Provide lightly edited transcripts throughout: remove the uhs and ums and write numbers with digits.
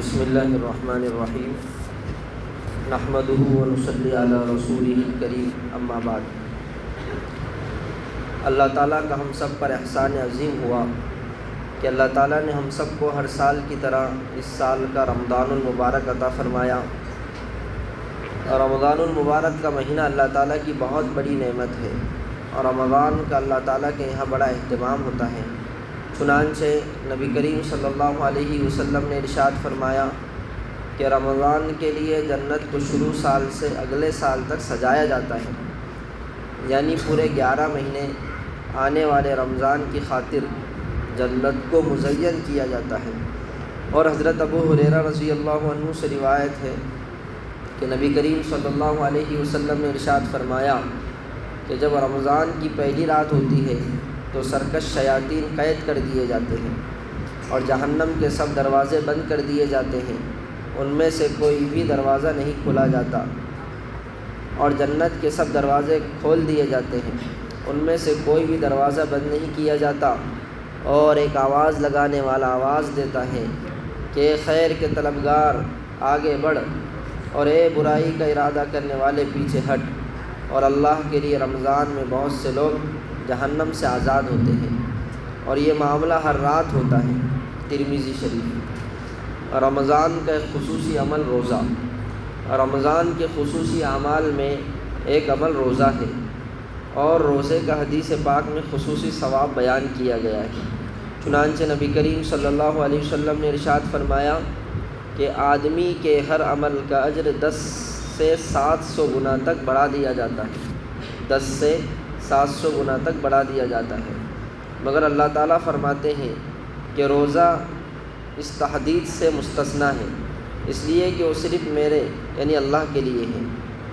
بسم اللہ الرحمن الرحیم نحمدہ ونصلی علی رسولہ الکریم اما بعد۔ اللہ تعالیٰ کا ہم سب پر احسان عظیم ہوا کہ اللہ تعالیٰ نے ہم سب کو ہر سال کی طرح اس سال کا رمضان المبارک عطا فرمایا۔ اور رمضان المبارک کا مہینہ اللہ تعالیٰ کی بہت بڑی نعمت ہے، اور رمضان کا اللہ تعالیٰ کے یہاں بڑا اہتمام ہوتا ہے۔ چنانچہ نبی کریم صلی اللہ علیہ وسلم نے ارشاد فرمایا کہ رمضان کے لیے جنت کو شروع سال سے اگلے سال تک سجایا جاتا ہے، یعنی پورے 11 مہینے آنے والے رمضان کی خاطر جنت کو مزین کیا جاتا ہے۔ اور حضرت ابو ہریرہ رضی اللہ عنہ سے روایت ہے کہ نبی کریم صلی اللہ علیہ وسلم نے ارشاد فرمایا کہ جب رمضان کی پہلی رات ہوتی ہے تو سرکش شیاطین قید کر دیے جاتے ہیں، اور جہنم کے سب دروازے بند کر دیے جاتے ہیں، ان میں سے کوئی بھی دروازہ نہیں کھولا جاتا، اور جنت کے سب دروازے کھول دیے جاتے ہیں، ان میں سے کوئی بھی دروازہ بند نہیں کیا جاتا، اور ایک آواز لگانے والا آواز دیتا ہے کہ خیر کے طلبگار آگے بڑھ، اور اے برائی کا ارادہ کرنے والے پیچھے ہٹ۔ اور اللہ کے لیے رمضان میں بہت سے لوگ جہنم سے آزاد ہوتے ہیں، اور یہ معاملہ ہر رات ہوتا ہے۔ ترمذی شریف۔ رمضان کا ایک خصوصی عمل روزہ۔ رمضان کے خصوصی اعمال میں ایک عمل روزہ ہے، اور روزے کا حدیث پاک میں خصوصی ثواب بیان کیا گیا ہے۔ چنانچہ نبی کریم صلی اللہ علیہ وسلم نے ارشاد فرمایا کہ آدمی کے ہر عمل کا اجر 10 سے 700 گنا تک بڑھا دیا جاتا ہے، 10 سے 700 گنا تک بڑھا دیا جاتا ہے، مگر اللہ تعالیٰ فرماتے ہیں کہ روزہ اس تحدید سے مستثنیٰ ہے، اس لیے کہ وہ صرف میرے یعنی اللہ کے لیے ہے،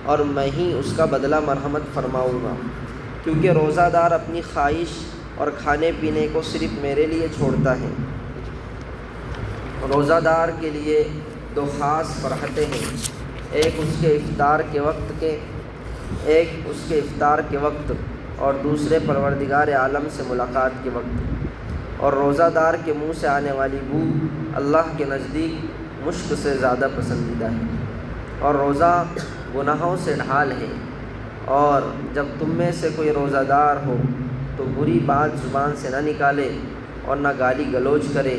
اور میں ہی اس کا بدلہ مرحمت فرماؤں گا، کیونکہ روزہ دار اپنی خواہش اور کھانے پینے کو صرف میرے لیے چھوڑتا ہے۔ روزہ دار کے لیے 2 خاص فرحتیں ہیں، ایک اس کے افطار کے وقت اور دوسرے پروردگار عالم سے ملاقات کے وقت۔ اور روزہ دار کے منہ سے آنے والی بو اللہ کے نزدیک مشک سے زیادہ پسندیدہ ہے۔ اور روزہ گناہوں سے ڈھال ہے، اور جب تم میں سے کوئی روزہ دار ہو تو بری بات زبان سے نہ نکالے اور نہ گالی گلوچ کرے،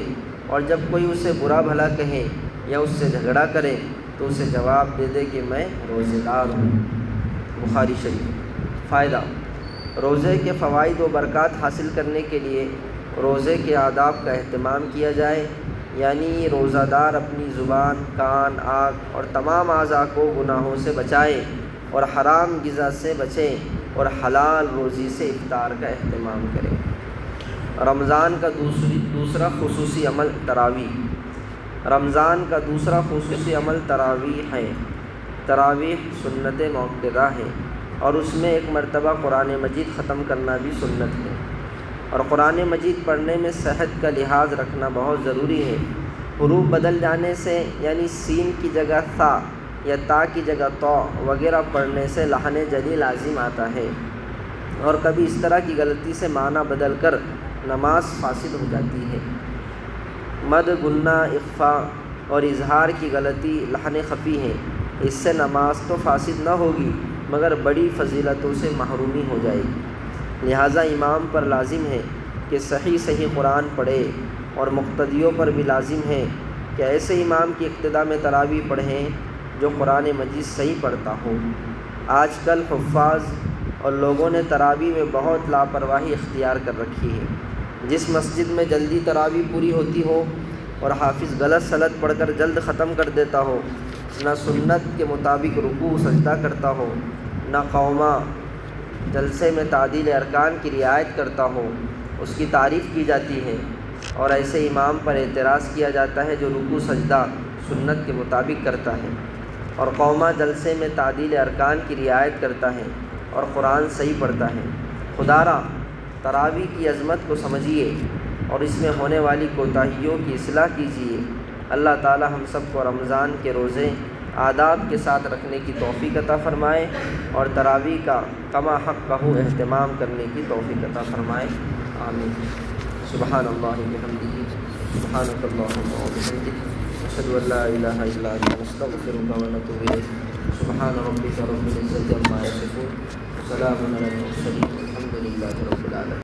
اور جب کوئی اسے برا بھلا کہے یا اس سے جھگڑا کرے تو اسے جواب دے دے کہ میں روزہ دار ہوں۔ بخاری شریف۔ فائدہ: روزے کے فوائد و برکات حاصل کرنے کے لیے روزے کے آداب کا اہتمام کیا جائے، یعنی روزہ دار اپنی زبان، کان، آنکھ اور تمام اعضاء کو گناہوں سے بچائے، اور حرام غذا سے بچے، اور حلال روزی سے افطار کا اہتمام کرے۔ رمضان کا دوسرا خصوصی عمل تراویح۔ رمضان کا دوسرا خصوصی عمل تراویح ہے۔ تراویح سنت موقدہ ہے، اور اس میں ایک مرتبہ قرآن مجید ختم کرنا بھی سنت ہے، اور قرآن مجید پڑھنے میں صحت کا لحاظ رکھنا بہت ضروری ہے۔ حروف بدل جانے سے، یعنی سین کی جگہ ثا یا تا کی جگہ تو وغیرہ پڑھنے سے لحن جلی لازم آتا ہے، اور کبھی اس طرح کی غلطی سے معنی بدل کر نماز فاسد ہو جاتی ہے۔ مد، گنہ، اخفا اور اظہار کی غلطی لحن خفی ہے، اس سے نماز تو فاسد نہ ہوگی مگر بڑی فضیلتوں سے محرومی ہو جائے گی۔ لہٰذا امام پر لازم ہے کہ صحیح قرآن پڑھے، اور مقتدیوں پر بھی لازم ہے کہ ایسے امام کی اقتداء میں تراویح پڑھیں جو قرآن مجید صحیح پڑھتا ہو۔ آج کل حفاظ اور لوگوں نے تراویح میں بہت لاپرواہی اختیار کر رکھی ہے۔ جس مسجد میں جلدی تراویح پوری ہوتی ہو اور حافظ غلط سلط پڑھ کر جلد ختم کر دیتا ہو، نہ سنت کے مطابق رکوع سجدہ کرتا ہو، نہ قومہ جلسے میں تعدیل ارکان کی رعایت کرتا ہو، اس کی تعریف کی جاتی ہے، اور ایسے امام پر اعتراض کیا جاتا ہے جو رکوع سجدہ سنت کے مطابق کرتا ہے، اور قومہ جلسے میں تعدیل ارکان کی رعایت کرتا ہے، اور قرآن صحیح پڑھتا ہے۔ خدارا تراویح کی عظمت کو سمجھیے، اور اس میں ہونے والی کوتاہیوں کی اصلاح کیجیے۔ اللہ تعالی ہم سب کو رمضان کے روزے آداب کے ساتھ رکھنے کی توفیق عطا فرمائے، اور تراویح کا کما حقہ اہتمام کرنے کی توفیق عطا فرمائے۔ آمین۔ سبحان اللہ وبحمدہ، سبحانک اللہم وبحمدک۔ اشهد ان لا اله الا انت نستغفرك ونتوب اليك سبحان ربك رب العزة عما يصفون وسلام على المرسلين والحمد لله رب العالمين.